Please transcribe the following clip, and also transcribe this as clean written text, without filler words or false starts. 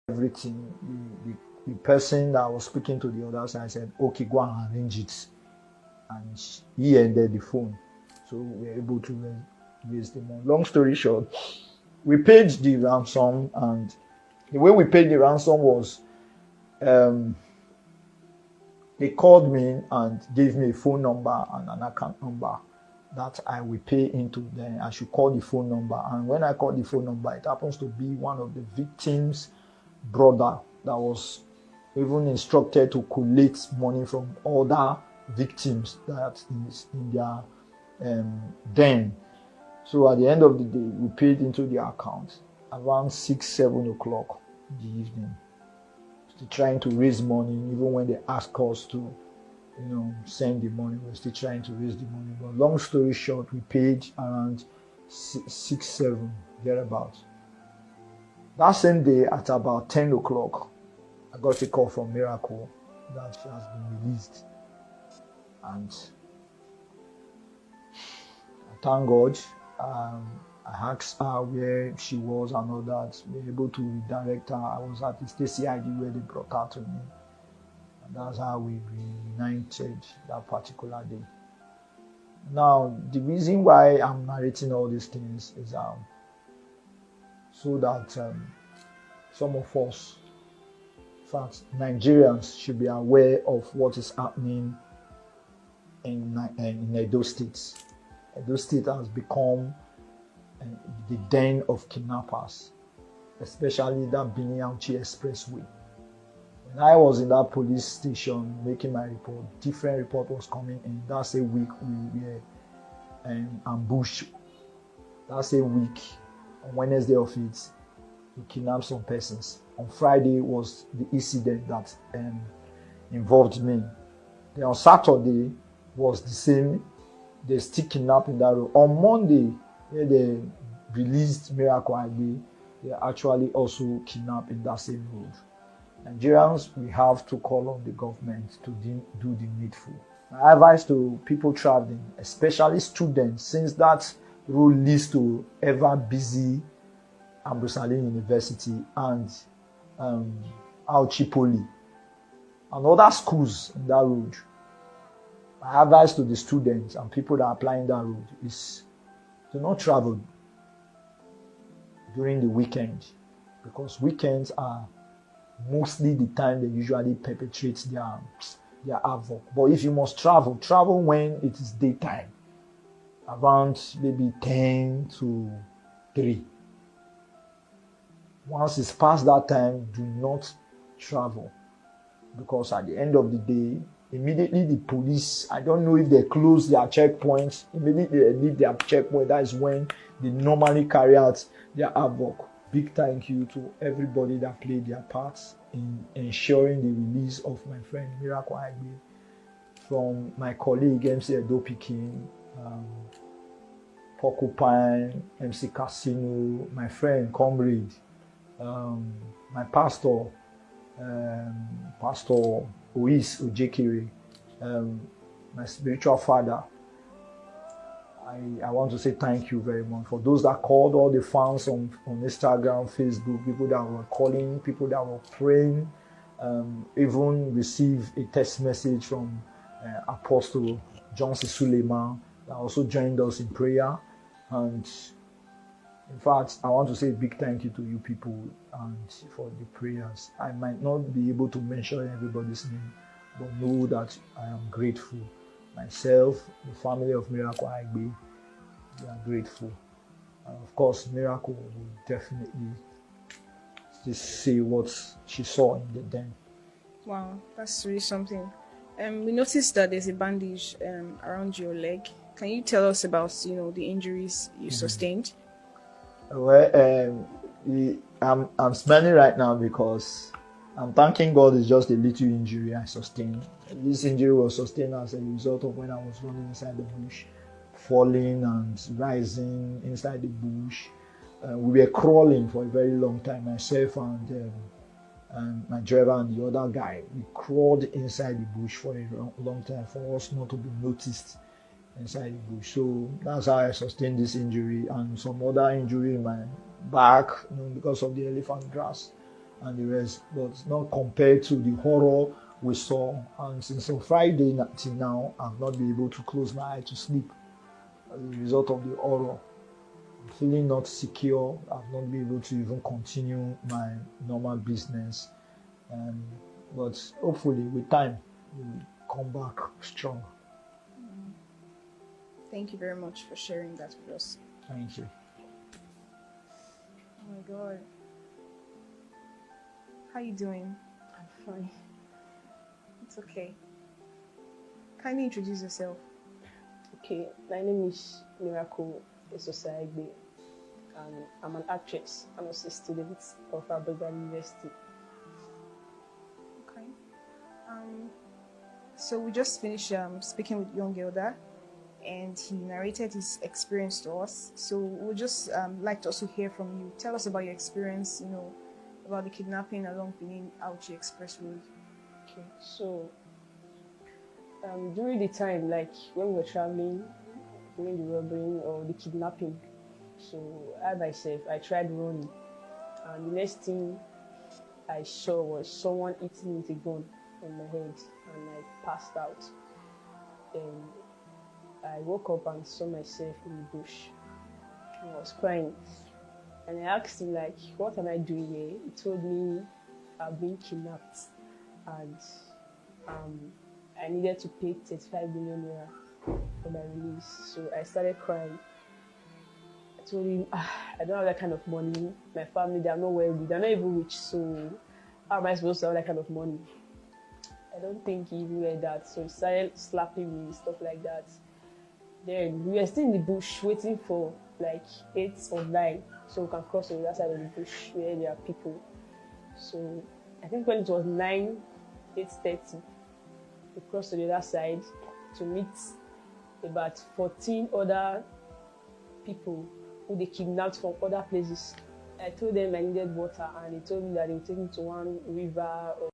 everything. The person that was speaking to the other side said, okay, go and arrange it. And he ended the phone. So we were able to raise the money. Long story short, we paid the ransom, and the way we paid the ransom was they called me and gave me a phone number and an account number that I will pay into. Then I should call the phone number. And when I called the phone number, it happens to be one of the victims' brother that was even instructed to collect money from other victims that is in their den. So at the end of the day, we paid into the account around 6-7 o'clock in the evening, still trying to raise money. Even when they asked us to send the money, we're still trying to raise the money. But long story short, we paid around 6-7 thereabouts. That same day at about 10 o'clock, I got a call from Miracle that she has been released. And I thank God. I asked her where she was and all that. We were able to redirect her. I was at the Stacy ID where they brought her to me. And that's how we reunited that particular day. Now, the reason why I'm narrating all these things is so that some of us, in fact, Nigerians, should be aware of what is happening in Edo State. Edo State has become the den of kidnappers, especially that Benin-Auchi Expressway. When I was in that police station making my report, different report was coming in. That's a week we were ambushed. That's a week. On Wednesday of it, we kidnapped some persons. On Friday was the incident that involved me. Then on Saturday was the same. They still kidnapping that road. On Monday, where they released Miracle ID, they actually also kidnapped in that same road. Nigerians, we have to call on the government to do the needful. My advice to people traveling, especially students, since that road leads to ever busy Ambrose Ali University and Auchi Poly and other schools in that road. My advice to the students and people that are applying that road is to not travel during the weekend, because weekends are mostly the time they usually perpetrate their havoc. But if you must travel when it is daytime, around maybe 10 to 3. Once it's past that time, do not travel, because at the end of the day, immediately the police, I don't know if they close their checkpoints, immediately they leave their checkpoint. That is when they normally carry out their havoc. Big thank you to everybody that played their parts in ensuring the release of my friend Miracle Aigbe, from my colleague MC Edo Pikin, Porcupine, MC Casino, my friend, comrade, my pastor, Pastor Ois Ojekere, my spiritual father. I want to say thank you very much for those that called, all the fans on Instagram, Facebook, people that were calling, people that were praying, even received a text message from Apostle Johnson Suleiman that also joined us in prayer. And in fact, I want to say a big thank you to you people and for the prayers. I might not be able to mention everybody's name, but know that I am grateful. Myself, the family of Miracle Aigbe, we are grateful. And of course, Miracle will definitely just say what she saw in the den. Wow, that's really something. We noticed that there's a bandage around your leg. Can you tell us about the injuries you sustained? Well, I'm smiling right now because I'm thanking God it's just a little injury I sustained. This injury was sustained as a result of when I was running inside the bush, falling and rising inside the bush. We were crawling for a very long time, myself and my driver and the other guy. We crawled inside the bush for a long time for us not to be noticed inside the bush. So that's how I sustained this injury and some other injury in my back, because of the elephant grass. and the rest, but not compared to the horror we saw. And since on Friday till now, I've not been able to close my eye to sleep as a result of the horror. I'm feeling not secure. I've not been able to even continue my normal business. But hopefully, with time, we'll come back strong. Thank you very much for sharing that with us. Thank you. Oh my God. How you doing? I'm fine. It's okay. Kindly introduce yourself. Okay, my name is Miracle Esosayegbe, and I'm an actress. I'm also a student of Abuja University. Okay. So we just finished speaking with young Gilda, and he narrated his experience to us. So we'd just like to also hear from you. Tell us about your experience, about the kidnapping along Benin Auchi Express Road. Okay, so during the time, like when we were traveling, during the robbery or the kidnapping, so I myself, I tried running, and the next thing I saw was someone hitting me with a gun on my head, and I passed out. Then I woke up and saw myself in the bush. I was crying, and I asked him, like, what am I doing here? He told me I've been kidnapped, and I needed to pay 35 million naira for my release. So I started crying. I told him, I don't have that kind of money. My family, they are not wealthy. They're not even rich. So how am I supposed to have that kind of money? I don't think he even read that. So he started slapping me, stuff like that. Then we were still in the bush waiting for like 8 or 9, so we can cross to the other side of the bush where there are people. So I think when it was 8:30, we crossed to the other side to meet about 14 other people who they kidnapped from other places. I told them I needed water, and they told me that they would take me to one river or